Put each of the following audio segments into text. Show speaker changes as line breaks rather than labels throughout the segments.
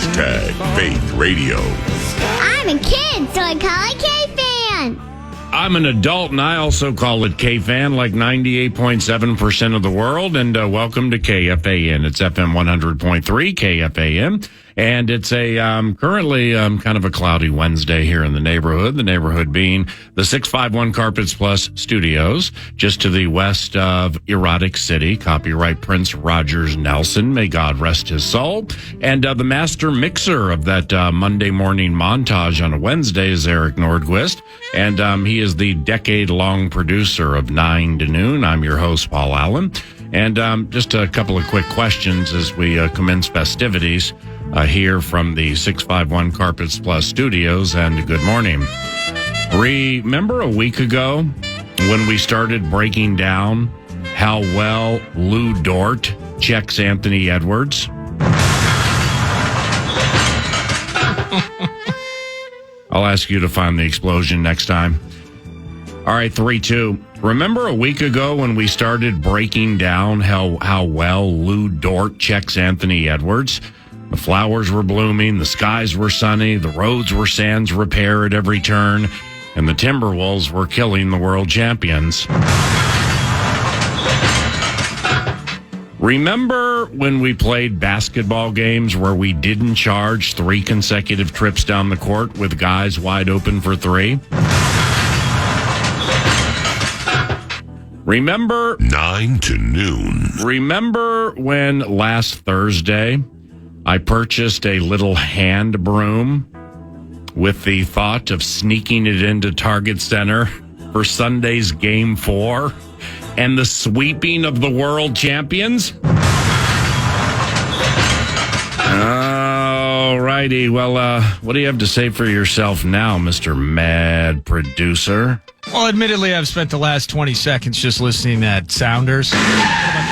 Faith Radio.
I'm a kid, so I call it K-Fan.
I'm an adult, and I also call it K-Fan, like 98.7% of the world. And welcome to KFAN. It's FM 100.3 KFAN. And it's a currently kind of a cloudy Wednesday here in the neighborhood. The neighborhood being the 651 Carpets Plus Studios, just to the west of Erotic City. Copyright Prince Rogers Nelson. May God rest his soul. And the master mixer of that Monday morning montage on a Wednesday is Eric Nordquist. And he is the decade-long producer of 9 to Noon. I'm your host, Paul Allen. And just a couple of quick questions as we commence festivities here from the 651 Carpets Plus Studios. And good morning. Remember a week ago when we started breaking down how well Lou Dort checks Anthony Edwards? I'll ask you to find the explosion next time. All right, 3-2. Remember a week ago when we started breaking down how well Lou Dort checks Anthony Edwards? The flowers were blooming, the skies were sunny, the roads were sans repair at every turn, and the Timberwolves were killing the world champions. Remember when we played basketball games where we didn't charge 3 consecutive trips down the court with guys wide open for 3? Remember
9 to Noon.
Remember when last Thursday I purchased a little hand broom with the thought of sneaking it into Target Center for Sunday's Game 4 and the sweeping of the world champions? All righty. Well, what do you have to say for yourself now, Mr. Mad Producer?
Well, admittedly, I've spent the last 20 seconds just listening at Sounders. How about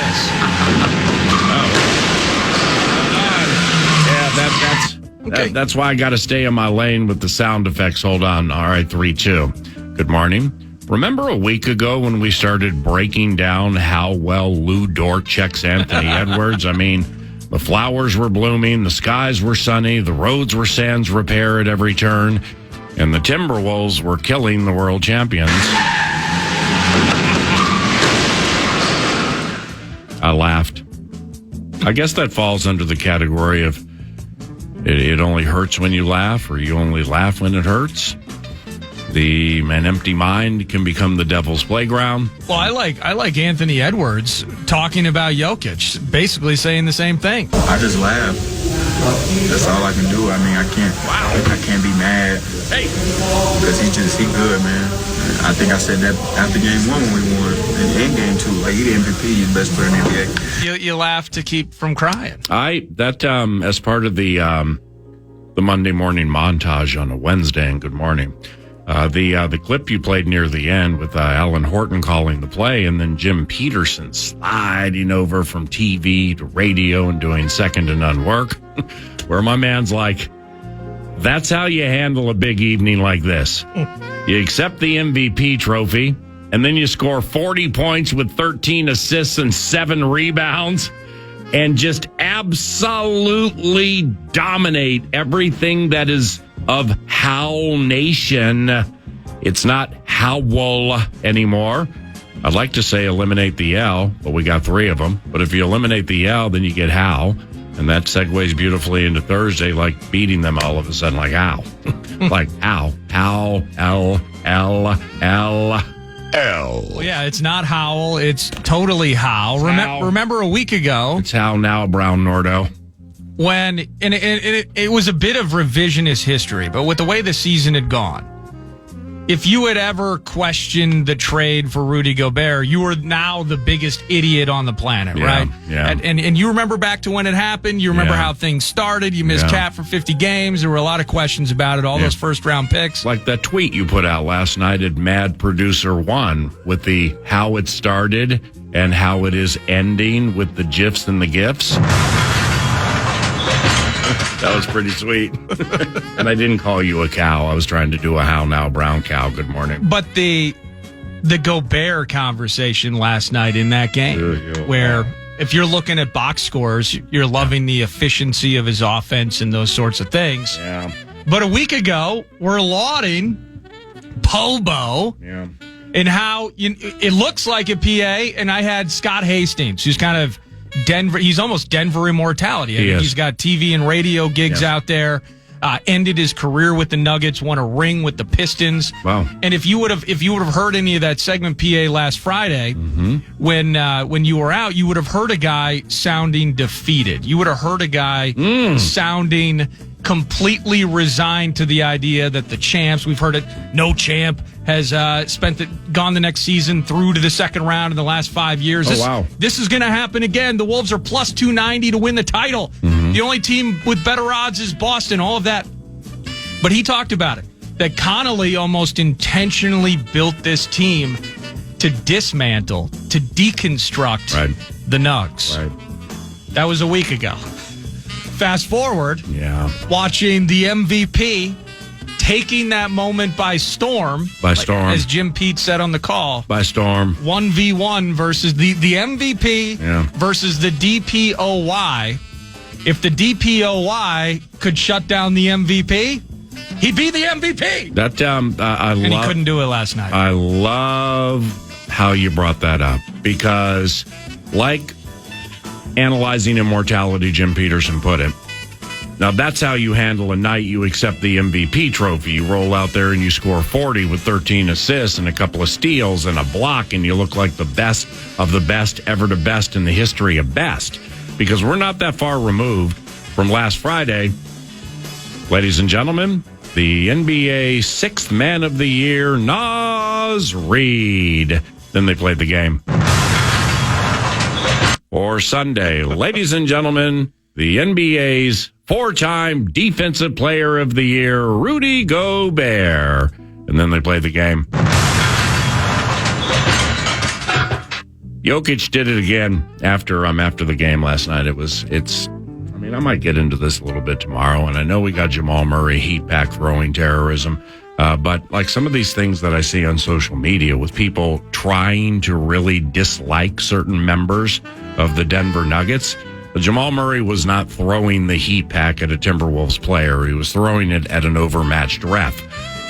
this?
That's why I got to stay in my lane with the sound effects. Hold on. All right, 3-2. Good morning. Remember a week ago when we started breaking down how well Lou Dort checks Anthony Edwards? I mean, the flowers were blooming, the skies were sunny, the roads were sans repair at every turn, and the Timberwolves were killing the world champions. I laughed. I guess that falls under the category of it only hurts when you laugh, or you only laugh when it hurts. An empty mind can become the devil's playground.
Well, I like Anthony Edwards talking about Jokic, basically saying the same thing.
I just laugh. That's all I can do. I mean, I can't be mad.
Hey,
because he good, man. I think I said that after game 1 when we won, and in game 2, like he the MVP, he's the best player in the NBA.
You laugh to keep from crying.
As part of the Monday morning montage on a Wednesday, and good morning. The clip you played near the end with Alan Horton calling the play, and then Jim Peterson sliding over from TV to radio and doing second to none work, where my man's like, that's how you handle a big evening like this. You accept the MVP trophy, and then you score 40 points with 13 assists and 7 rebounds, and just absolutely dominate everything that is of Howl Nation. It's not Howl anymore. I'd like to say eliminate the L, but we got 3 of them. But if you eliminate the L, then you get Howl. And that segues beautifully into Thursday, like beating them all of a sudden, like Howl. Like Howl, L, L, L, L.
Well, yeah, it's not Howl. It's totally Howl. Remember a week ago.
It's Howl now, Brown Nordo.
When it was a bit of revisionist history, but with the way the season had gone, if you had ever questioned the trade for Rudy Gobert, you were now the biggest idiot on the planet, right?
Yeah.
And you remember back to when it happened. You remember how things started. You missed Cat for 50 games. There were a lot of questions about it, all those first-round picks.
Like that tweet you put out last night at Mad Producer 1 with the how it started and how it is ending with the GIFs and the GIFs. That was pretty sweet. And I didn't call you a cow. I was trying to do a how now brown cow. Good morning.
But the Gobert conversation last night in that game where if you're looking at box scores, you're loving the efficiency of his offense and those sorts of things.
Yeah.
But a week ago, we're lauding Pobo and how it looks like at PA, and I had Scott Hastings, who's kind of Denver. He's almost Denver immortality. He's got TV and radio gigs out there. Ended his career with the Nuggets, won a ring with the Pistons.
Wow!
And if you would have heard any of that segment PA last Friday, when you were out, you would have heard a guy sounding defeated. You would have heard a guy sounding completely resigned to the idea that the champs, we've heard it, no champ has gone the next season through to the second round in the last 5 years. This is going to happen again. The Wolves are plus 290 to win the title. The only team with better odds is Boston, all of that. But he talked about it, that Connolly almost intentionally built this team to dismantle, to deconstruct the Nugs. Right. That was a week ago. Fast forward, watching the MVP taking that moment by storm. By storm. As Jim Pete said on the call.
By storm.
1v1 versus the MVP versus the DPOY. If the DPOY could shut down the MVP, he'd be the MVP.
He
couldn't do it last night.
I love how you brought that up because, like analyzing immortality, Jim Peterson put it. Now, that's how you handle a night you accept the MVP trophy. You roll out there and you score 40 with 13 assists and a couple of steals and a block, and you look like the best of the best ever to best in the history of best. Because we're not that far removed from last Friday. Ladies and gentlemen, the NBA Sixth Man of the Year, Naz Reid. Then they played the game. Or Sunday, ladies and gentlemen, the NBA's four-time Defensive Player of the Year, Rudy Gobert. And then they played the game. Jokic did it again after the game last night. I might get into this a little bit tomorrow, and I know we got Jamal Murray heat pack throwing terrorism. But like some of these things that I see on social media with people trying to really dislike certain members of the Denver Nuggets, Jamal Murray was not throwing the heat pack at a Timberwolves player. He was throwing it at an overmatched ref.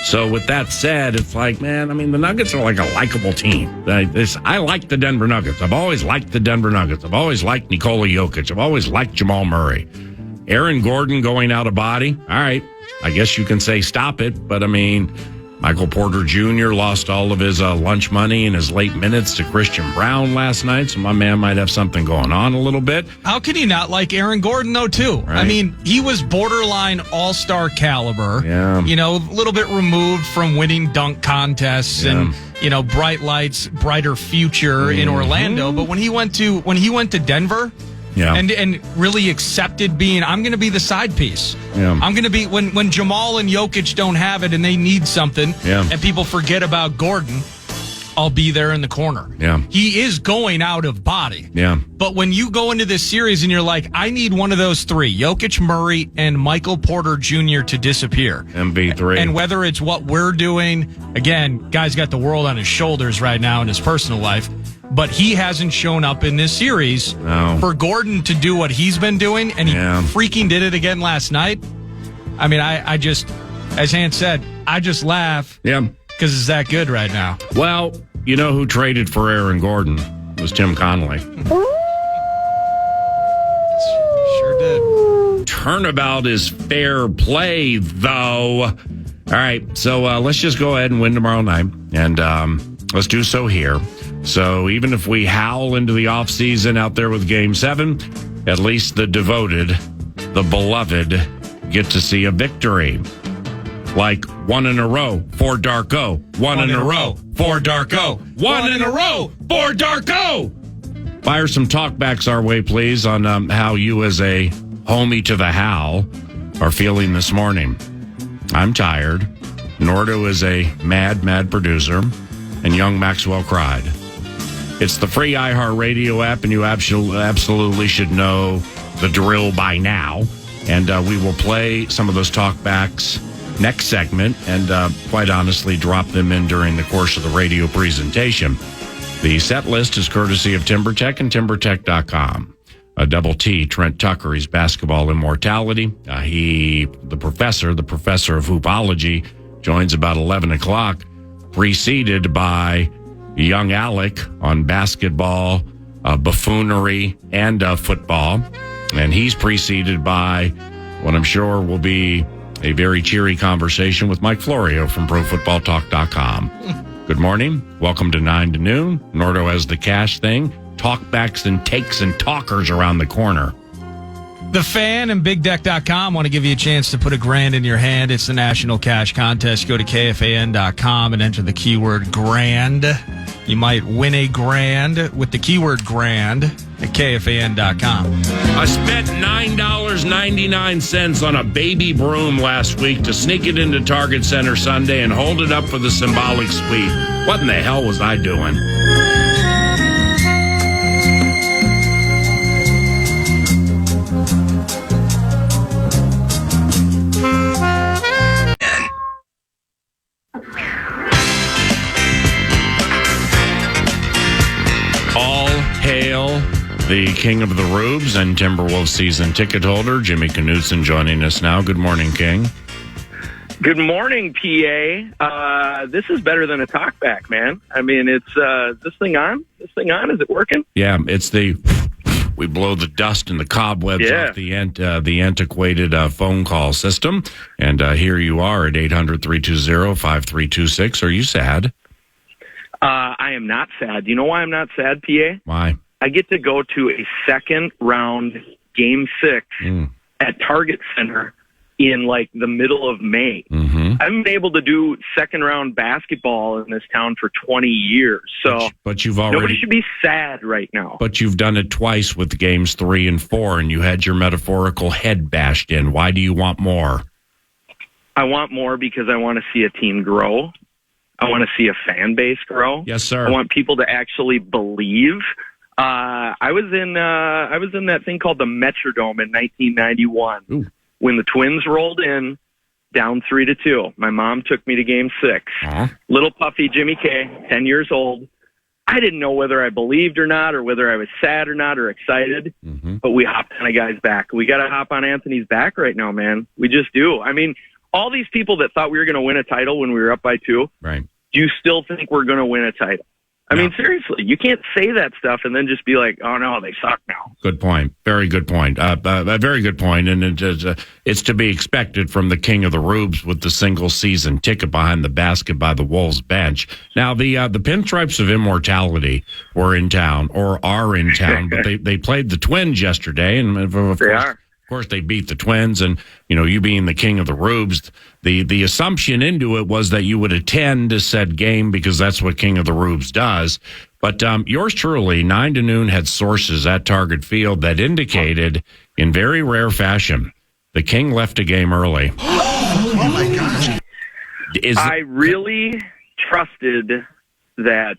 So with that said, it's like, man, the Nuggets are like a likable team. I like the Denver Nuggets. I've always liked the Denver Nuggets. I've always liked Nikola Jokic. I've always liked Jamal Murray. Aaron Gordon going out of body. All right. I guess you can say stop it, but Michael Porter Jr. lost all of his lunch money in his late minutes to Christian Brown last night, so my man might have something going on a little bit.
How can you not like Aaron Gordon, though, too? Right. He was borderline all-star caliber. Yeah. A little bit removed from winning dunk contests and, bright lights, brighter future in Orlando. But when he went to Denver... Yeah. And really accepted being, I'm going to be the side piece. Yeah. I'm going to be, when Jamal and Jokic don't have it and they need something and people forget about Gordon, I'll be there in the corner. Yeah. He is going out of body. Yeah. But when you go into this series and you're like, I need one of those three, Jokic, Murray, and Michael Porter Jr. to disappear.
MV3.
And whether it's what we're doing, again, guy's got the world on his shoulders right now in his personal life. But he hasn't shown up in this series for Gordon to do what he's been doing, and he freaking did it again last night. I just, as Hans said, I just laugh because it's that good right now.
Well, you know who traded for Aaron Gordon? It was Tim Connolly.
Sure did.
Turnabout is fair play, though. All right, so let's just go ahead and win tomorrow night, and let's do so here. So even if we howl into the offseason out there with Game 7, at least the devoted, the beloved, get to see a victory. Like one in a row for Darko. One in a row for Darko. One in a row for Darko. Fire some talkbacks our way, please, on how you as a homie to the Howl are feeling this morning. I'm tired. Nordo is a mad producer. And young Maxwell cried. It's the free iHeartRadio app, and you absolutely should know the drill by now. And we will play some of those talkbacks next segment and quite honestly drop them in during the course of the radio presentation. The set list is courtesy of TimberTech and TimberTech.com. Double T, Trent Tucker, he's basketball immortality. The professor of hoopology, joins about 11 o'clock, preceded by young Alec on basketball, buffoonery, and football. And he's preceded by what I'm sure will be a very cheery conversation with Mike Florio from ProFootballTalk.com. Good morning. Welcome to 9 to noon. Nordo has the cash thing. Talkbacks and takes and talkers around the corner.
The Fan and BigDeck.com want to give you a chance to put $1,000 in your hand. It's the National Cash Contest. Go to KFAN.com and enter the keyword grand. You might win $1,000 with the keyword grand at KFAN.com.
I spent $9.99 on a baby broom last week to sneak it into Target Center Sunday and hold it up for the symbolic sweep. What in the hell was I doing? Hail the king of the Rubes and Timberwolves season ticket holder, Jimmy Knutson, joining us now. Good morning, King.
Good morning, PA. This is better than a talkback, man. I mean, it's this thing on? This thing on? Is it working?
Yeah, it's we blow the dust and the cobwebs off the antiquated phone call system. And here you are at 800-320-5326. Are you sad?
I am not sad. You know why I'm not sad, PA?
Why?
I get to go to a second round Game 6 at Target Center in like the middle of May. Mm-hmm. I've been able to do second round basketball in this town for 20 years. So
but you've already,
nobody should be sad right now.
But you've done it twice with games 3 and 4, and you had your metaphorical head bashed in. Why do you want more?
I want more because I want to see a team grow. I want to see a fan base grow.
Yes, sir.
I want people to actually believe. I was in that thing called the Metrodome in 1991 when the Twins rolled in down 3-2. My mom took me to Game 6. Little puffy Jimmy K, 10 years old. I didn't know whether I believed or not, or whether I was sad or not, or excited. But we hopped on a guy's back. We got to hop on Anthony's back right now, man. We just do. I mean, all these people that thought we were going to win a title when we were up by 2,
right?
Do you still think we're going to win a title? I mean, seriously, you can't say that stuff and then just be like, oh, no, they suck now.
Good point. Very good point. A very good point. And it's to be expected from the king of the Rubes with the single season ticket behind the basket by the Wolves bench. Now, the pinstripes of immortality were in town or are in town, but they played the Twins yesterday. And of course, they beat the Twins, and you being the king of the Rubes, the assumption into it was that you would attend said game because that's what King of the Rubes does. But yours truly, 9 to noon, had sources at Target Field that indicated, in very rare fashion, the King left a game early.
Oh my gosh!
I really trusted that,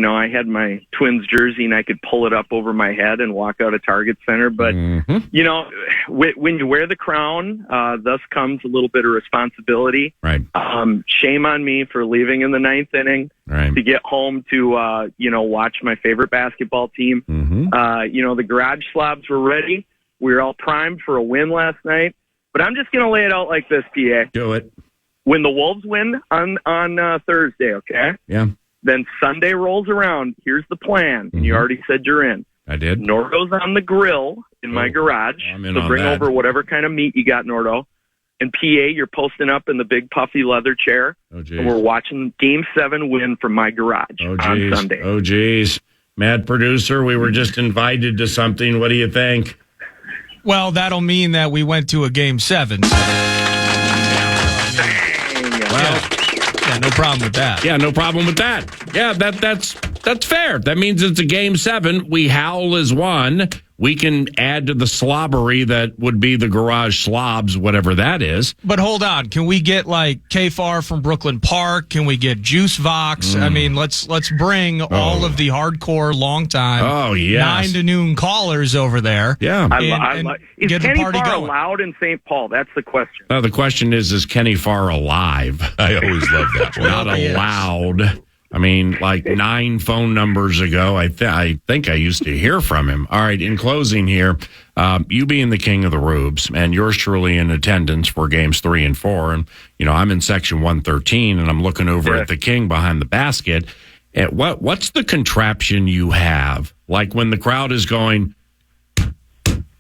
I had my Twins jersey and I could pull it up over my head and walk out of Target Center. But, when you wear the crown, thus comes a little bit of responsibility.
Right.
Shame on me for leaving in the 9th inning to get home to, watch my favorite basketball team. The garage slobs were ready. We were all primed for a win last night. But I'm just going to lay it out like this, PA.
Do it.
When the Wolves win on Thursday, okay?
Yeah.
Then Sunday rolls around. Here's the plan. And you already said you're in.
I did.
Nordo's on the grill in my garage. So bring over whatever kind of meat you got, Nordo. And PA, you're posting up in the big puffy leather chair. And we're watching Game 7 win from my garage on Sunday.
Oh, geez. Mad producer, we were just invited to something. What do you think?
Well, that'll mean that we went to a Game 7. So. Yeah, no problem with that.
Yeah, no problem with that. Yeah, that's fair. That means it's a Game 7. We howl as one. We can add to the slobbery that would be the garage slobs, whatever that is.
But hold on. Can we get like K-Far from Brooklyn Park? Can we get Juice Vox? I mean, let's bring all of the hardcore, long-time 9 to noon callers over there.
Yeah.
Is
get
Kenny
the party
Farr
going.
allowed in St. Paul? That's the question.
The question is Kenny Farr alive?
I always love that.
Not allowed. I mean, like 9 phone numbers ago, I think I used to hear from him. All right, in closing here, you being the king of the Rubes, and yours truly in attendance for games 3 and 4, and I'm in section 113, and I'm looking over at the king behind the basket. And what's the contraption you have, like when the crowd is going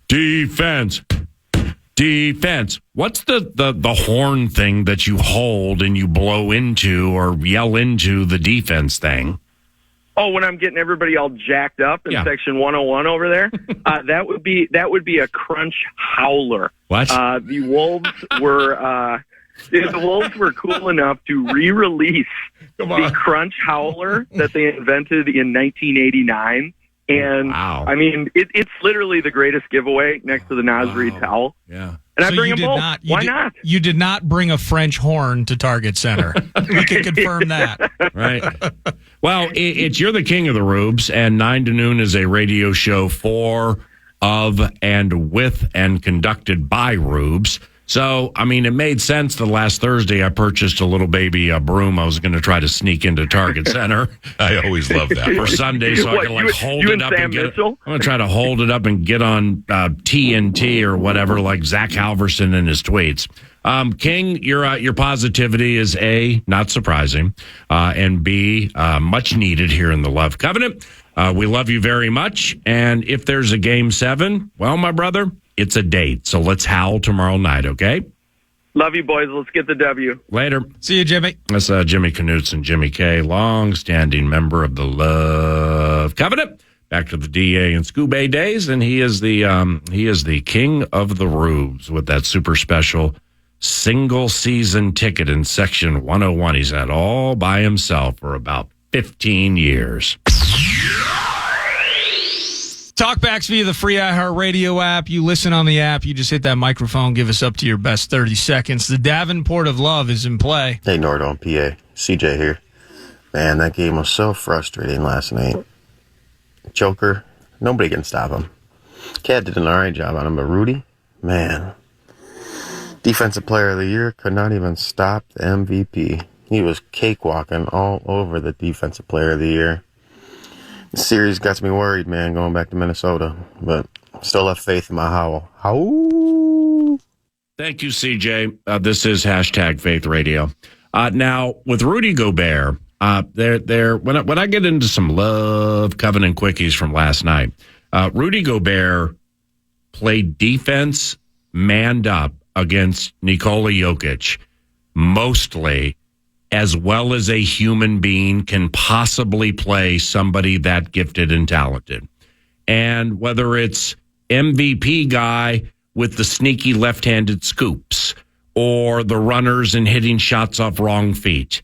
defense? Defense. What's the horn thing that you hold and you blow into or yell into the defense thing?
Oh, when I'm getting everybody all jacked up in section 101 over there, that would be a crunch howler.
What?
The Wolves were cool enough to re-release the crunch howler that they invented in 1989. And,
wow.
I mean, it's literally the greatest giveaway next to the Nasri towel.
Yeah.
And I bring them both. Why not?
You did not bring a French horn to Target Center. We can confirm that.
Right. Well, you're the king of the Rubes, and 9 to noon is a radio show for, of, and with, and conducted by Rubes. So, I mean, it made sense that last Thursday I purchased a little baby broom I was going to try to sneak into Target Center.
I always love that.
For Sunday, so I can hold it up and get it. I'm going to try to hold it up and get on TNT or whatever, like Zach Halverson in his tweets. King, your positivity is A, not surprising, and B, much needed here in the Love Covenant. We love you very much, and if there's a Game 7, well, my brother, it's a date, so let's howl tomorrow night, okay?
Love you, boys. Let's get the W.
Later.
See you, Jimmy.
That's Jimmy Knutson, Jimmy K, long-standing member of the Love Covenant. Back to the DA and Scooby days, and he is the king of the Rubes with that super special single-season ticket in Section 101. He's had all by himself for about 15 years.
Talkbacks via the free iHeartRadio app. You listen on the app. You just hit that microphone. Give us up to your best 30 seconds. The Davenport of Love is in play.
Hey, Nordon, PA. CJ here. Man, that game was so frustrating last night. Joker, nobody can stop him. Cat did an all right job on him, but Rudy, man. Defensive Player of the Year could not even stop the MVP. He was cakewalking all over the Defensive Player of the Year. The series got me worried, man, going back to Minnesota, but still have faith in my howl. Howl.
Thank you, CJ. This is hashtag Faith Radio. Now, with Rudy Gobert, when I get into some Love Covenant quickies from last night, Rudy Gobert played defense manned up against Nikola Jokic, mostly as well as a human being can possibly play somebody that gifted and talented. And whether it's MVP guy with the sneaky left-handed scoops or the runners and hitting shots off wrong feet,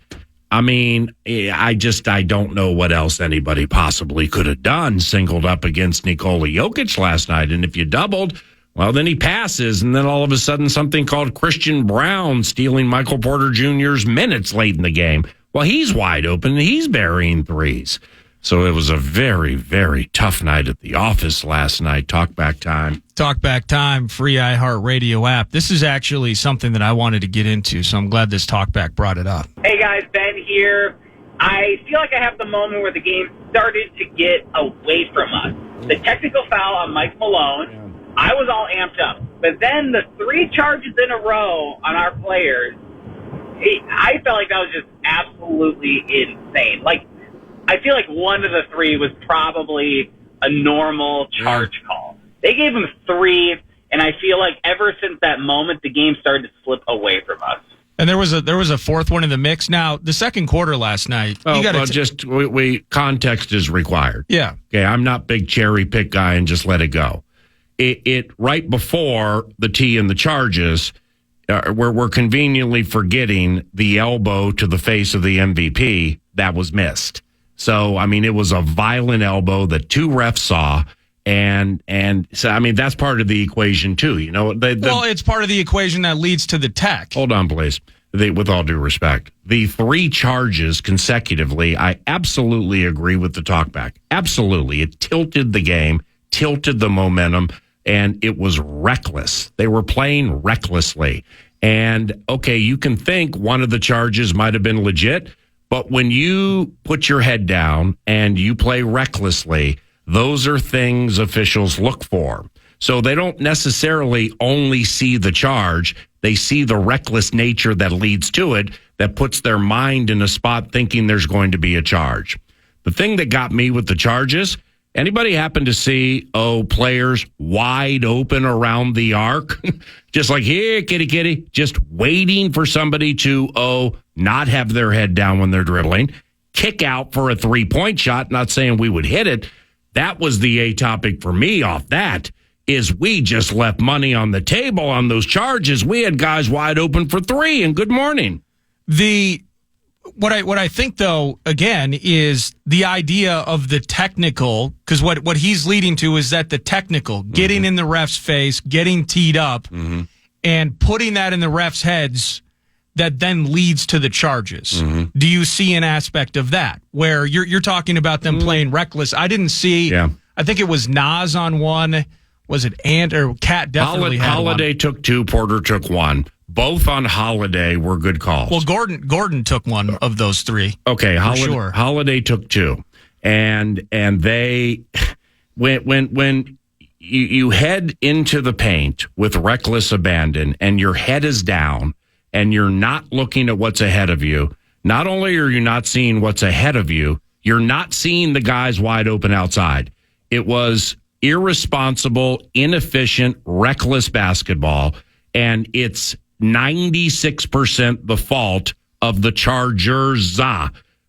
I mean, I don't know what else anybody possibly could have done singled up against Nikola Jokic last night. And if you doubled, well, then he passes, and then all of a sudden something called Christian Brown stealing Michael Porter Jr.'s minutes late in the game. Well, he's wide open, and he's burying threes. So it was a very, very tough night at the office last night. Talkback time.
Talkback time, free iHeartRadio app. This is actually something that I wanted to get into, so I'm glad this Talkback brought it up.
Hey, guys, Ben here. I feel like I have the moment where the game started to get away from us. The technical foul on Mike Malone. I was all amped up. But then the 3 charges in a row on our players, I felt like that was just absolutely insane. Like, I feel like one of the 3 was probably a normal charge call. They gave him 3, and I feel like ever since that moment, the game started to slip away from us.
And there was a 4th one in the mix. Now, the second quarter last night,
you got context is required.
Yeah.
Okay, I'm not big cherry pick guy and just let it go. It right before the T and the charges, we're conveniently forgetting the elbow to the face of the MVP that was missed. So, I mean, it was a violent elbow that 2 refs saw. And so, I mean, that's part of the equation, too. You know,
well, it's part of the equation that leads to the tech.
Hold on, please. With all due respect, the 3 charges consecutively, I absolutely agree with the talkback. Absolutely. It tilted the game, tilted the momentum, and it was reckless. They were playing recklessly. And, okay, you can think one of the charges might have been legit, But when you put your head down and you play recklessly, those are things officials look for. So they don't necessarily only see the charge. They see the reckless nature that leads to it, that puts their mind in a spot thinking there's going to be a charge. The thing that got me with the charges, anybody happen to see, players wide open around the arc? Just like, here, kitty, just waiting for somebody to, not have their head down when they're dribbling, kick out for a 3-point shot, not saying we would hit it. That was the A topic for me off that, is we just left money on the table on those charges. We had guys wide open for 3, and good morning.
What I think, though, again, is the idea of the technical, because what he's leading to is that the technical, getting in the ref's face, getting teed up, and putting that in the ref's heads, that then leads to the charges. Do you see an aspect of that where you're talking about them playing reckless? I didn't see. Yeah. I think it was Nas on one. Was it Ant or Cat? Definitely had
Holiday
one.
Took 2. Porter took 1. Both on Holiday were good calls.
Well, Gordon took 1 of those 3.
Okay, Holiday took 2, and they when you head into the paint with reckless abandon and your head is down and you're not looking at what's ahead of you. Not only are you not seeing what's ahead of you, you're not seeing the guys wide open outside. It was irresponsible, inefficient, reckless basketball, and it's 96% the fault of the Chargers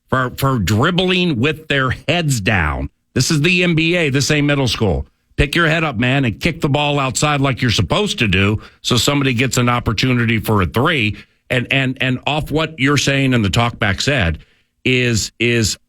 for dribbling with their heads down. This is the NBA. This ain't middle school. Pick your head up, man, and kick the ball outside like you're supposed to do so somebody gets an opportunity for a 3. And off what you're saying and the talkback said is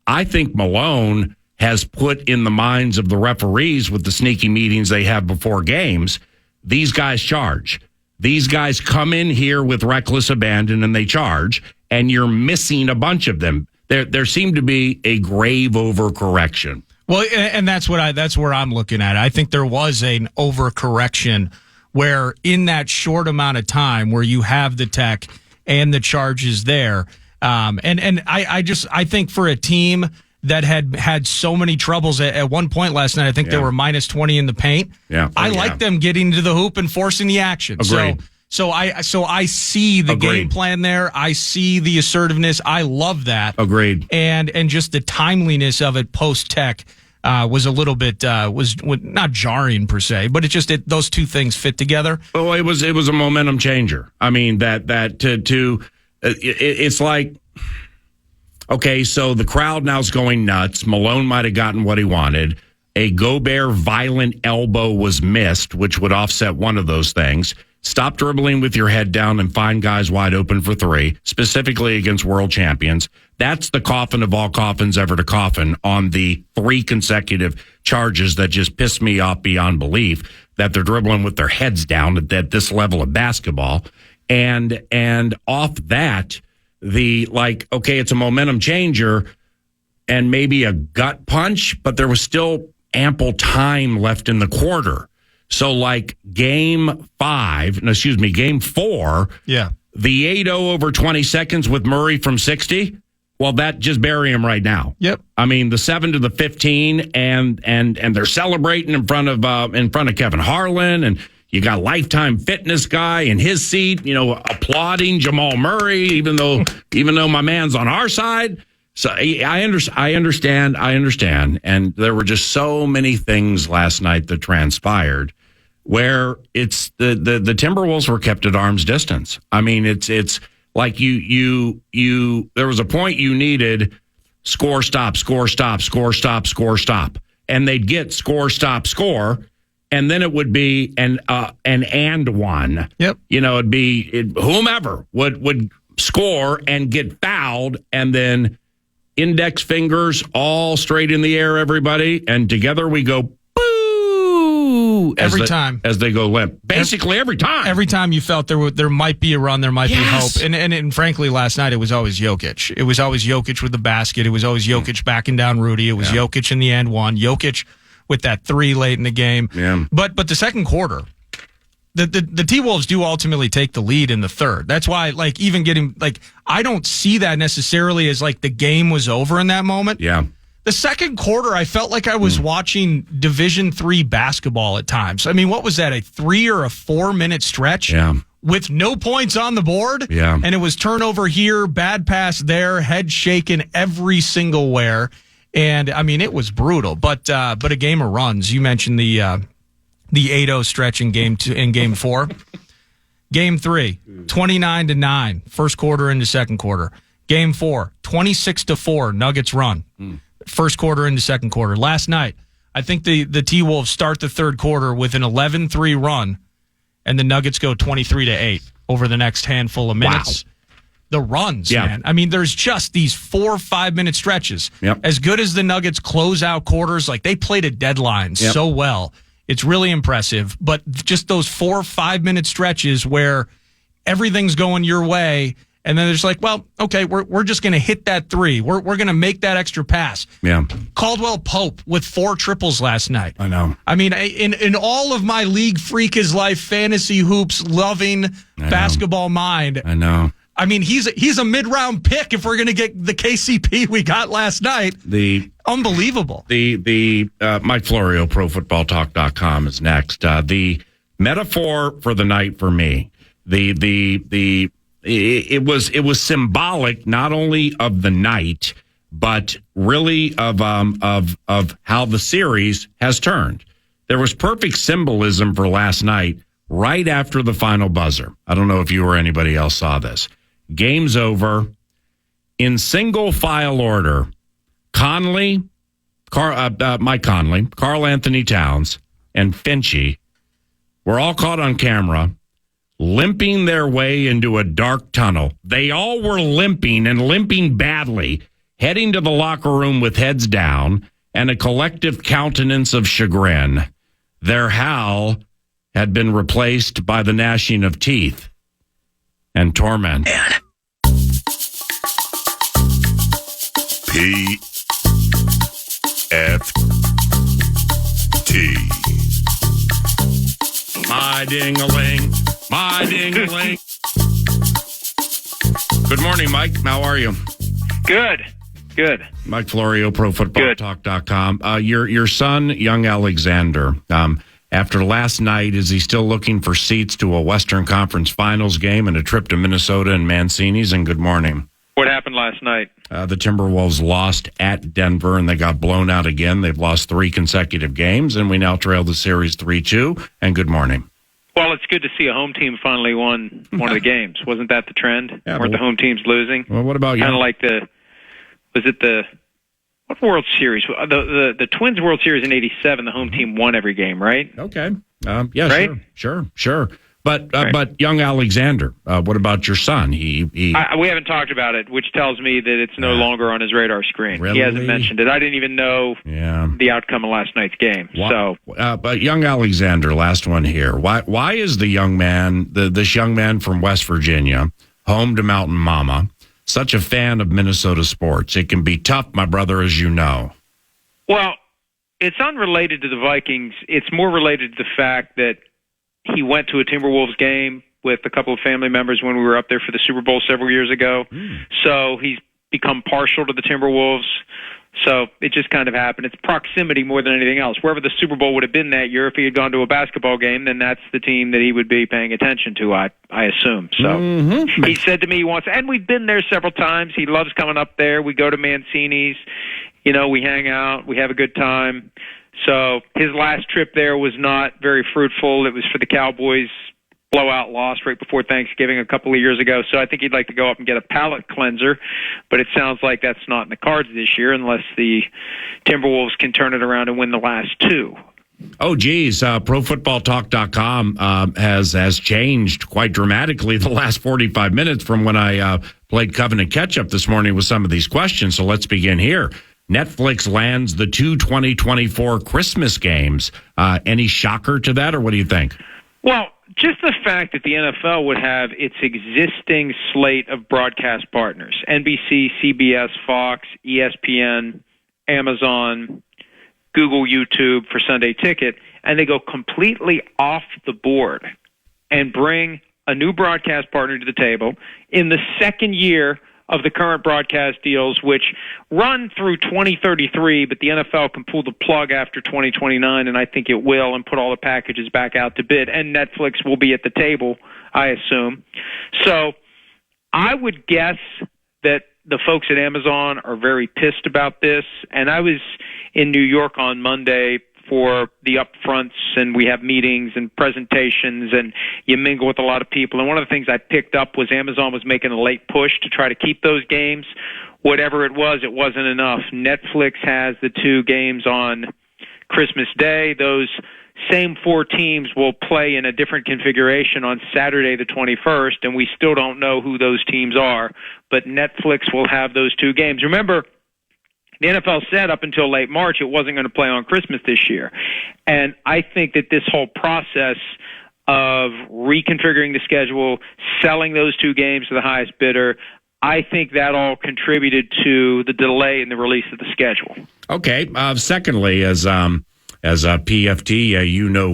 I think Malone has put in the minds of the referees with the sneaky meetings they have before games, these guys charge. These guys come in here with reckless abandon and they charge, and you're missing a bunch of them. There seemed to be a grave overcorrection.
Well, and that's where I'm looking at it. I think there was an overcorrection where in that short amount of time where you have the tech and the charges there, and I think for a team that had so many troubles at one point last night, I think they were minus 20 in the paint. Yeah, I like them getting to the hoop and forcing the action.
Agreed.
So I see the game plan there. I see the assertiveness. I love that.
Agreed.
And just the timeliness of it post tech was a little bit was not jarring per se, but those two things fit together.
Oh, it was a momentum changer. I mean it's like. Okay, so the crowd now's going nuts. Malone might have gotten what he wanted. A Gobert violent elbow was missed, which would offset one of those things. Stop dribbling with your head down and find guys wide open for 3, specifically against world champions. That's the coffin of all coffins ever to coffin on the 3 consecutive charges that just pissed me off beyond belief, that they're dribbling with their heads down at this level of basketball. And off that, it's a momentum changer and maybe a gut punch, but there was still ample time left in the quarter. So game 4, the 8-0 over 20 seconds with Murray from 60, well, that just bury him right now.
Yep.
I mean, the 7 to the 15 and they're celebrating in front of Kevin Harlan, and you got Lifetime Fitness guy in his seat, applauding Jamal Murray, even though my man's on our side. So I understand. And there were just so many things last night that transpired where it's the Timberwolves were kept at arm's distance. I mean, it's like you there was a point you needed score, stop, score, stop, score, stop, score, stop. And they'd get score, stop, score. And then it would be an and one.
Yep.
It'd be whomever would score and get fouled, and then index fingers all straight in the air, everybody, and together we go boo
every time
as they go limp. Basically every time.
Every time you felt there might be a run, there might be hope. And frankly, last night it was always Jokic. It was always Jokic with the basket. It was always Jokic backing down Rudy. It was Jokic in the and one. Jokic with that 3 late in the game.
Yeah.
But the second quarter, the T-Wolves do ultimately take the lead in the third. That's why, like, even getting, like, I don't see that necessarily as, like, the game was over in that moment.
Yeah.
The second quarter, I felt like I was watching Division III basketball at times. I mean, what was that, a 3 or a 4 minute stretch?
Yeah.
With no points on the board?
Yeah.
And it was turnover here, bad pass there, head shaken every single where. And, I mean, it was brutal. But a game of runs. You mentioned the 8-0 stretch in game 4. Game 3, 29-9, first quarter into second quarter. Game 4, 26-4, Nuggets run. First quarter into second quarter. Last night, I think the T-Wolves start the third quarter with an 11-3 run, and the Nuggets go 23-8 over the next handful of minutes. Wow. The runs, man. I mean, there's just these 4 or 5 minute stretches.
Yep.
As good as the Nuggets close out quarters, like they played a deadline so well. It's really impressive. But just those 4 or 5 minute stretches where everything's going your way, and then there's like, well, okay, we're just going to hit that 3. We're going to make that extra pass.
Yeah.
Caldwell Pope with 4 triples last night.
I know.
I mean, in all of my league freak his life fantasy hoops loving basketball mind.
I know.
I mean, he's a mid-round pick if we're going to get the KCP we got last night. Unbelievable.
The Mike Florio, ProFootballTalk.com is next. The metaphor for the night for me, it was symbolic not only of the night, but really of how the series has turned. There was perfect symbolism for last night right after the final buzzer. I don't know if you or anybody else saw this. Game's over. In single file order, Mike Conley, Karl Anthony Towns, and Finchie were all caught on camera limping their way into a dark tunnel. They all were limping and limping badly, heading to the locker room with heads down and a collective countenance of chagrin. Their howl had been replaced by the gnashing of teeth and torment.
P-F-T.
My ding-a-ling, my ding-a-ling. Good morning, Mike. How are you?
Good.
Mike Florio, ProFootballTalk.com. Your son, young Alexander, after last night, is he still looking for seats to a Western Conference Finals game and a trip to Minnesota and Mancini's? And good morning.
What happened last night?
The Timberwolves lost at Denver, and they got blown out again. They've lost 3 consecutive games, and we now trail the series 3-2. And good morning.
Well, it's good to see a home team finally won one of the games. Wasn't that the trend? Weren't the home teams losing?
Well, what about you?
Kind of like what World Series? The Twins World Series in '87. The home team won every game, right?
Okay.
Right?
Sure. But young Alexander, what about your son? We
haven't talked about it, which tells me that it's no longer on his radar screen.
Really?
He hasn't mentioned it. I didn't even know the outcome of last night's game.
But young Alexander, last one here. Why is the young man, this young man from West Virginia, home to Mountain Mama, such a fan of Minnesota sports? It can be tough, my brother, as you know.
Well, it's unrelated to the Vikings. It's more related to the fact that he went to a Timberwolves game with a couple of family members when we were up there for the Super Bowl several years ago. So he's become partial to the Timberwolves. So it just kind of happened. It's proximity more than anything else. Wherever the Super Bowl would have been that year, if he had gone to a basketball game, then that's the team that he would be paying attention to, I assume. So he said to me once, and we've been there several times, he loves coming up there. We go to Mancini's, we hang out, we have a good time. So his last trip there was not very fruitful. It was for the Cowboys' blowout loss right before Thanksgiving a couple of years ago. So I think he'd like to go up and get a palate cleanser, but it sounds like that's not in the cards this year unless the Timberwolves can turn it around and win the last 2.
Oh, geez. ProFootballTalk.com has changed quite dramatically the last 45 minutes from when I played Covenant Catch-Up this morning with some of these questions. So let's begin here. Netflix lands the 2 2024 Christmas games. Any shocker to that, or what do you think?
Well, just the fact that the NFL would have its existing slate of broadcast partners, NBC, CBS, Fox, ESPN, Amazon, Google, YouTube for Sunday Ticket, and they go completely off the board and bring a new broadcast partner to the table in the second year of the current broadcast deals, which run through 2033, but the NFL can pull the plug after 2029, and I think it will, and put all the packages back out to bid, and Netflix will be at the table, I assume. So I would guess that the folks at Amazon are very pissed about this, and I was in New York on Monday for the upfronts, and we have meetings and presentations, and you mingle with a lot of people. And one of the things I picked up was Amazon was making a late push to try to keep those games. Whatever it wasn't enough. Netflix has the 2 games on Christmas Day. Those same 4 teams will play in a different configuration on Saturday the 21st, and we still don't know who those teams are. But Netflix will have those 2 games. Remember, the NFL said up until late March it wasn't going to play on Christmas this year. And I think that this whole process of reconfiguring the schedule, selling those 2 games to the highest bidder, I think that all contributed to the delay in the release of the schedule.
Okay. Secondly, as PFT,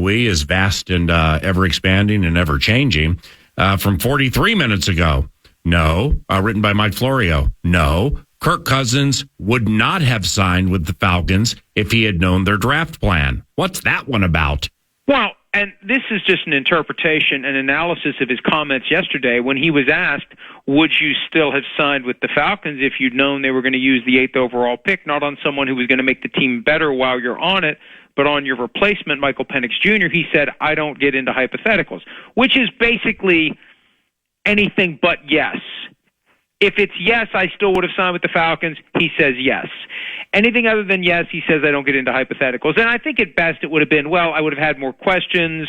we is vast and ever expanding and ever changing. From 43 minutes ago, no. Written by Mike Florio, no. Kirk Cousins would not have signed with the Falcons if he had known their draft plan. What's that one about?
Well, and this is just an interpretation and analysis of his comments yesterday when he was asked, would you still have signed with the Falcons if you'd known they were going to use the 8th overall pick, not on someone who was going to make the team better while you're on it, but on your replacement, Michael Penix Jr.? He said, I don't get into hypotheticals, which is basically anything but yes. If it's yes, I still would have signed with the Falcons, he says yes. Anything other than yes, he says I don't get into hypotheticals. And I think at best it would have been, well, I would have had more questions.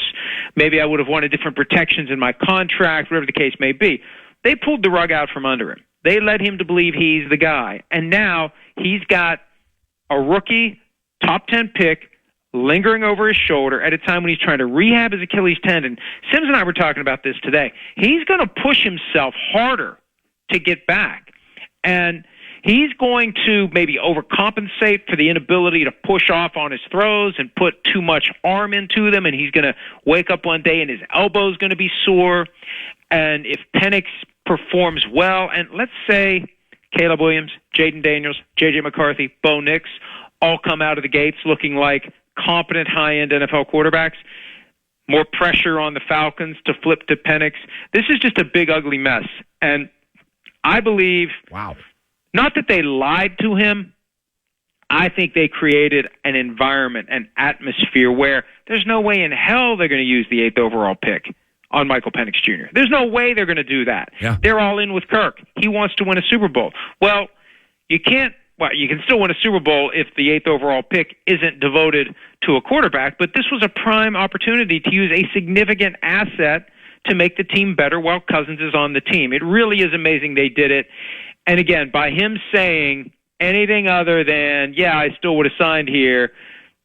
Maybe I would have wanted different protections in my contract, whatever the case may be. They pulled the rug out from under him. They led him to believe he's the guy. And now he's got a rookie top 10 pick lingering over his shoulder at a time when he's trying to rehab his Achilles tendon. Sims and I were talking about this today. He's going to push himself harder to get back. And he's going to maybe overcompensate for the inability to push off on his throws and put too much arm into them, and he's going to wake up one day and his elbow's going to be sore. And if Penix performs well, and let's say Caleb Williams, Jaden Daniels, J.J. McCarthy, Bo Nix all come out of the gates looking like competent high-end NFL quarterbacks, more pressure on the Falcons to flip to Penix. This is just a big, ugly mess. And I believe, not that they lied to him, I think they created an environment, an atmosphere where there's no way in hell they're going to use the 8th overall pick on Michael Penix Jr. There's no way they're going to do that.
Yeah.
They're all in with Kirk. He wants to win a Super Bowl. Well, you can still win a Super Bowl if the 8th overall pick isn't devoted to a quarterback, but this was a prime opportunity to use a significant asset to make the team better while Cousins is on the team. It really is amazing they did it. And again, by him saying anything other than, yeah, I still would have signed here,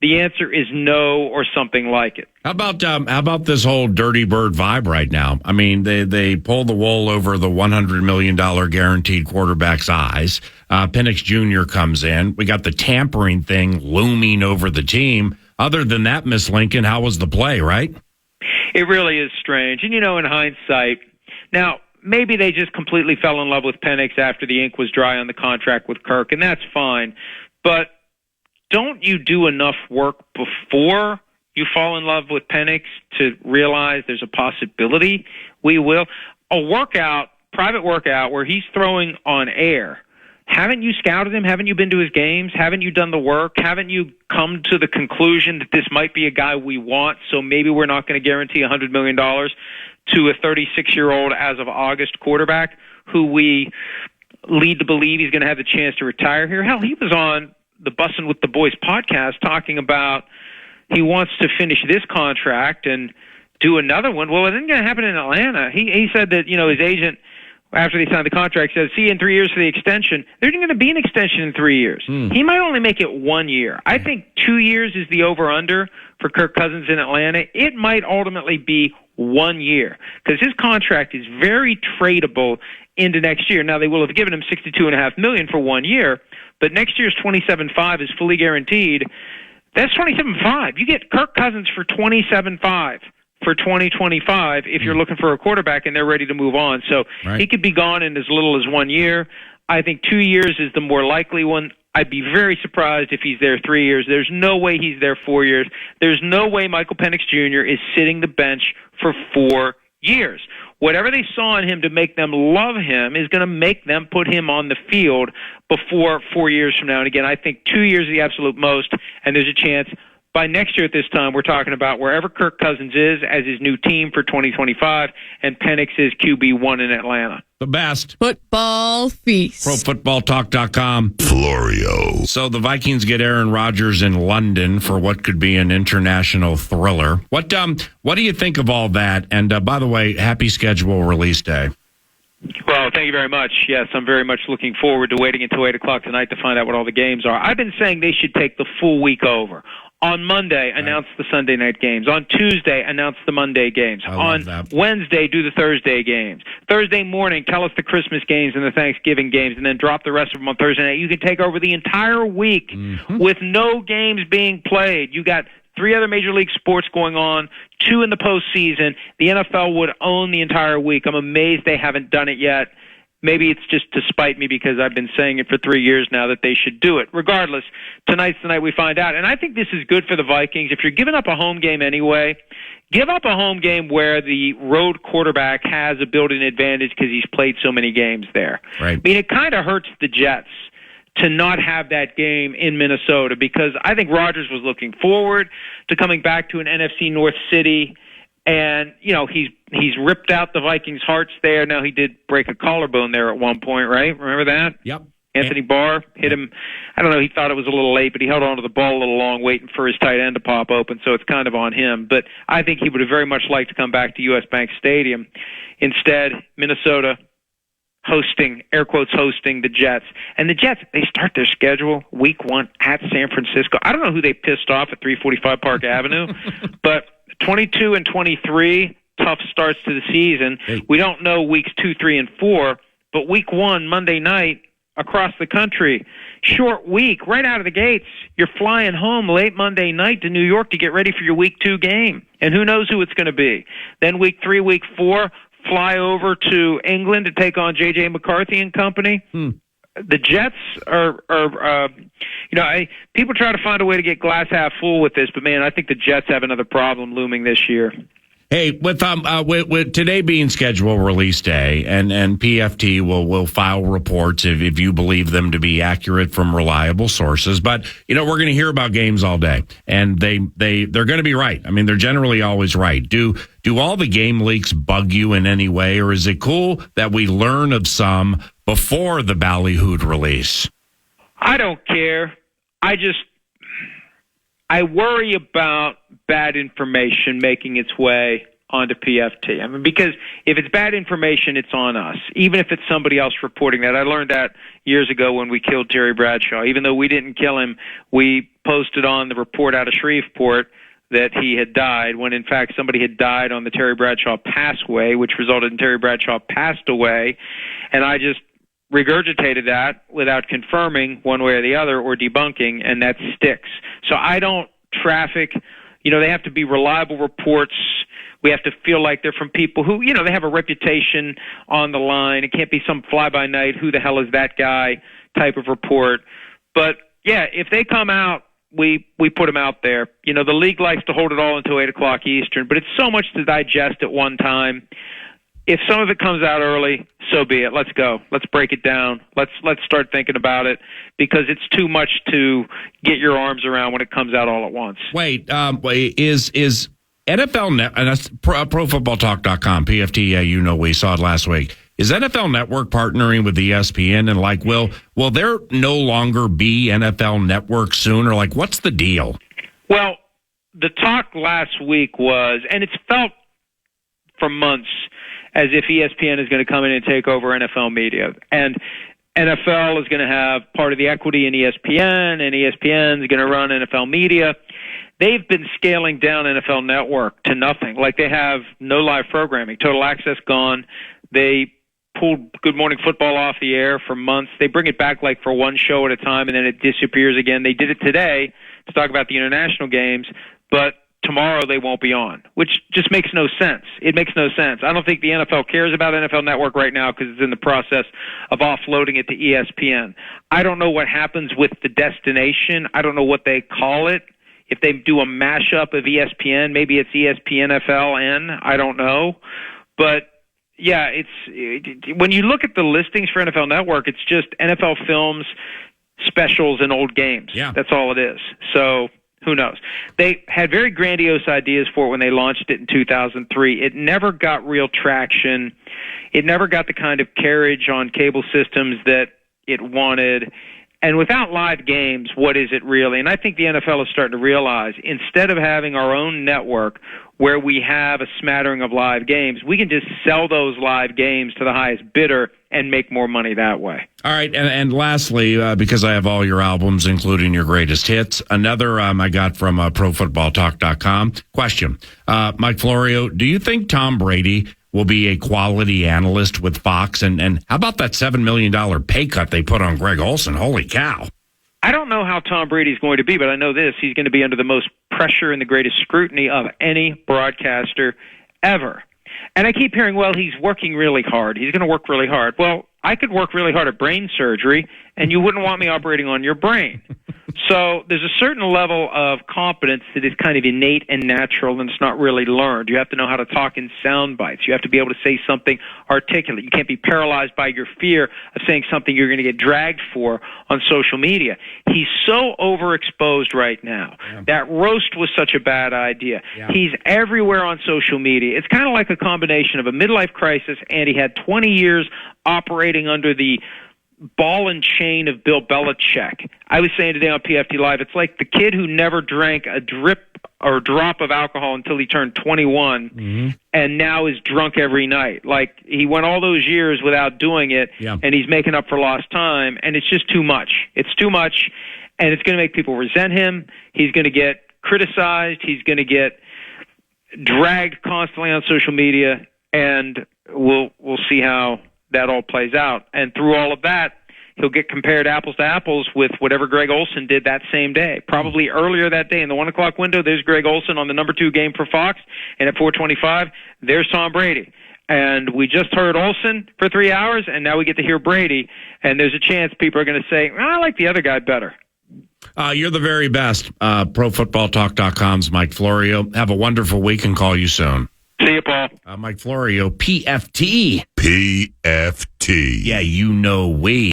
the answer is no or something like it.
How about this whole dirty bird vibe right now? I mean, they pull the wool over the $100 million guaranteed quarterback's eyes. Penix Jr. comes in. We got the tampering thing looming over the team. Other than that, Miss Lincoln, how was the play, right?
It really is strange. And, in hindsight, now, maybe they just completely fell in love with Penix after the ink was dry on the contract with Kirk, and that's fine. But don't you do enough work before you fall in love with Penix to realize there's a possibility we will? A private workout where he's throwing on air. Haven't you scouted him? Haven't you been to his games? Haven't you done the work? Haven't you come to the conclusion that this might be a guy we want, so maybe we're not going to guarantee $100 million to a 36-year-old as of August quarterback who we lead to believe he's going to have the chance to retire here? Hell, he was on the Bussin' with the Boys podcast talking about he wants to finish this contract and do another one. Well, it isn't going to happen in Atlanta. He said that, his agent, after they signed the contract, said, see you in 3 years for the extension. There's going to be an extension in 3 years. He might only make it 1 year. I think 2 years is the over-under for Kirk Cousins in Atlanta. It might ultimately be 1 year because his contract is very tradable into next year. Now, they will have given him $62.5 million for 1 year, but next year's $27.5 is fully guaranteed. That's $27.5. You get Kirk Cousins for $27.5 for 2025 if you're looking for a quarterback and they're ready to move on. So he could be gone in as little as 1 year. I think 2 years is the more likely one. I'd be very surprised if he's there 3 years. There's no way he's there 4 years. There's no way Michael Penix Jr. is sitting the bench for 4 years. Whatever they saw in him to make them love him is going to make them put him on the field before 4 years from now. And again, I think 2 years is the absolute most, and there's a chance by next year at this time we're talking about wherever Kirk Cousins is as his new team for 2025, and Penix is QB1 in Atlanta.
The best.
Football feast.
ProFootballTalk.com.
Florio.
So the Vikings get Aaron Rodgers in London for what could be an international thriller. What do you think of all that? And by the way, happy schedule release day.
Well, thank you very much. Yes, I'm very much looking forward to waiting until 8 o'clock tonight to find out what all the games are. I've been saying they should take the full week over. On Monday, announce the Sunday night games. On Tuesday, announce the Monday games. On Wednesday, do the Thursday games. Thursday morning, tell us the Christmas games and the Thanksgiving games, and then drop the rest of them on Thursday night. You can take over the entire week with no games being played. You got 3 other major league sports going on, 2 in the postseason. The NFL would own the entire week. I'm amazed they haven't done it yet. Maybe it's just to spite me because I've been saying it for 3 years now that they should do it. Regardless, tonight's the night we find out. And I think this is good for the Vikings. If you're giving up a home game anyway, give up a home game where the road quarterback has a built-in advantage because he's played so many games there.
Right.
I mean, it kind of hurts the Jets to not have that game in Minnesota because I think Rodgers was looking forward to coming back to an NFC North city. And, you know, he's ripped out the Vikings' hearts there. Now, he did break a collarbone there at one point, right? Remember that?
Yep.
Anthony Barr hit him. I don't know. He thought it was a little late, but he held on to the ball a little long waiting for his tight end to pop open, so it's kind of on him. But I think he would have very much liked to come back to U.S. Bank Stadium. Instead, Minnesota hosting, air quotes, hosting the Jets. And the Jets, they start their schedule week 1 at San Francisco. I don't know who they pissed off at 345 Park Avenue, but 22 and 23, tough starts to the season. We don't know weeks 2, 3, and 4, but week 1, Monday night, across the country, short week, right out of the gates. You're flying home late Monday night to New York to get ready for your week 2 game, and who knows who it's going to be. Then week 3, week 4, fly over to England to take on J.J. McCarthy and company. The Jets are people try to find a way to get glass half full with this, but man, I think the Jets have another problem looming this year.
Hey, with today being schedule release day, and PFT will file reports if you believe them to be accurate from reliable sources. But you know, we're going to hear about games all day, and they're going to be right. I mean, they're generally always right. Do all the game leaks bug you in any way, or is it cool that we learn of some before the ballyhooed release?
I don't care. I worry about bad information making its way onto PFT. I mean, because if it's bad information, it's on us, even if it's somebody else reporting that. I learned that years ago when we killed Terry Bradshaw. Even though we didn't kill him, we posted on the report out of Shreveport that he had died, when in fact somebody had died on the Terry Bradshaw passway, which resulted in Terry Bradshaw passed away. And I just regurgitated that without confirming one way or the other or debunking, and that sticks. So I don't traffic. You know, they have to be reliable reports. We have to feel like they're from people who, you know, they have a reputation on the line. It can't be some fly-by-night, who the hell is that guy type of report. But, yeah, if they come out, we put them out there. You know, the league likes to hold it all until 8 o'clock Eastern, but it's so much to digest at one time. If some of it comes out early, so be it. Let's go. Let's break it down. Let's start thinking about it, because it's too much to get your arms around when it comes out all at once.
Wait, is NFL Net, and that's ProFootballTalk.com, PFT, you know, we saw it last week. Is NFL Network partnering with ESPN, and like, will there no longer be NFL Network soon, or like, what's the deal?
Well, the talk last week was, and it's felt for months as if ESPN is going to come in and take over NFL media. And NFL is going to have part of the equity in ESPN, and ESPN is going to run NFL media. They've been scaling down NFL Network to nothing. Like, they have no live programming, total access gone. They pulled Good Morning Football off the air for months. They bring it back like for one show at a time, and then it disappears again. They did it today to talk about the international games, but tomorrow they won't be on, which just makes no sense. It makes no sense. I don't think the NFL cares about NFL Network right now because it's in the process of offloading it to ESPN. I don't know what happens with the destination. I don't know what they call it. If they do a mashup of ESPN, maybe it's ESPN FLN. I don't know. But, yeah, when you look at the listings for NFL Network, it's just NFL films, specials, and old games.
Yeah.
That's all it is. So who knows? They had very grandiose ideas for it when they launched it in 2003. It never got real traction. It never got the kind of carriage on cable systems that it wanted. And without live games, what is it really? And I think the NFL is starting to realize, instead of having our own network where we have a smattering of live games, we can just sell those live games to the highest bidder and make more money that way.
All right, and lastly, because I have all your albums, including your greatest hits, another I got from ProFootballTalk.com. Question, Mike Florio, do you think Tom Brady will be a quality analyst with Fox? And how about that $7 million pay cut they put on Greg Olson? Holy cow.
I don't know how Tom Brady's going to be, but I know this. He's going to be under the most pressure and the greatest scrutiny of any broadcaster ever. And I keep hearing, well, he's working really hard. He's going to work really hard. Well, I could work really hard at brain surgery, and you wouldn't want me operating on your brain. So there's a certain level of competence that is kind of innate and natural, and it's not really learned. You have to know how to talk in sound bites. You have to be able to say something articulate. You can't be paralyzed by your fear of saying something you're going to get dragged for on social media. He's so overexposed right now. Yeah. That roast was such a bad idea. Yeah. He's everywhere on social media. It's kind of like a combination of a midlife crisis, and he had 20 years operating under the ball and chain of Bill Belichick. I was saying today on PFT Live, it's like the kid who never drank a drip or drop of alcohol until he turned 21 and now is drunk every night. Like, he went all those years without doing it, and he's making up for lost time, and it's just too much. It's too much, and it's going to make people resent him. He's going to get criticized. He's going to get dragged constantly on social media, and we'll see how that all plays out. And through all of that, he'll get compared apples to apples with whatever Greg Olson did that same day. Probably earlier that day in the 1 o'clock window, there's Greg Olson on the number 2 game for Fox, and at 4:25, there's Tom Brady. And we just heard Olson for 3 hours, and now we get to hear Brady, and there's a chance people are going to say, I like the other guy better.
You're the very best. ProFootballTalk.com's Mike Florio. Have a wonderful week and call you soon.
See you, Paul.
Mike Florio, PFT.
PFT.
Yeah, you know we.